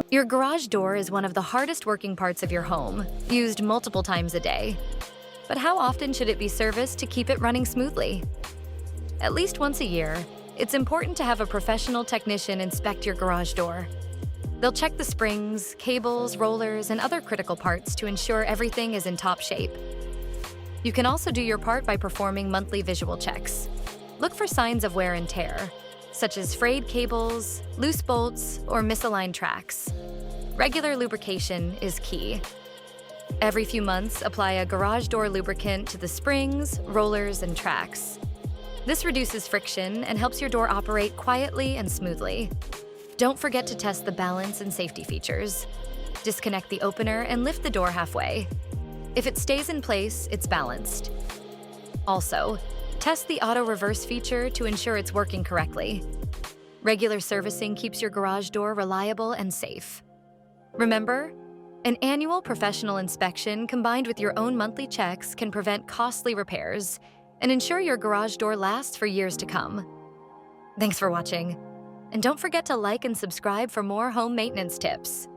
Your garage door is one of the hardest working parts of your home, used multiple times a day. But how often should it be serviced to keep it running smoothly? At least once a year, it's important to have a professional technician inspect your garage door. They'll check the springs, cables, rollers, and other critical parts to ensure everything is in top shape. You can also do your part by performing monthly visual checks. Look for signs of wear and tear, such as frayed cables, loose bolts, or misaligned tracks. Regular lubrication is key. Every few months, apply a garage door lubricant to the springs, rollers, and tracks. This reduces friction and helps your door operate quietly and smoothly. Don't forget to test the balance and safety features. Disconnect the opener and lift the door halfway. If it stays in place, it's balanced. Also, test the auto reverse feature to ensure it's working correctly. Regular servicing keeps your garage door reliable and safe. Remember, an annual professional inspection combined with your own monthly checks can prevent costly repairs and ensure your garage door lasts for years to come. Thanks for watching. And don't forget to like and subscribe for more home maintenance tips.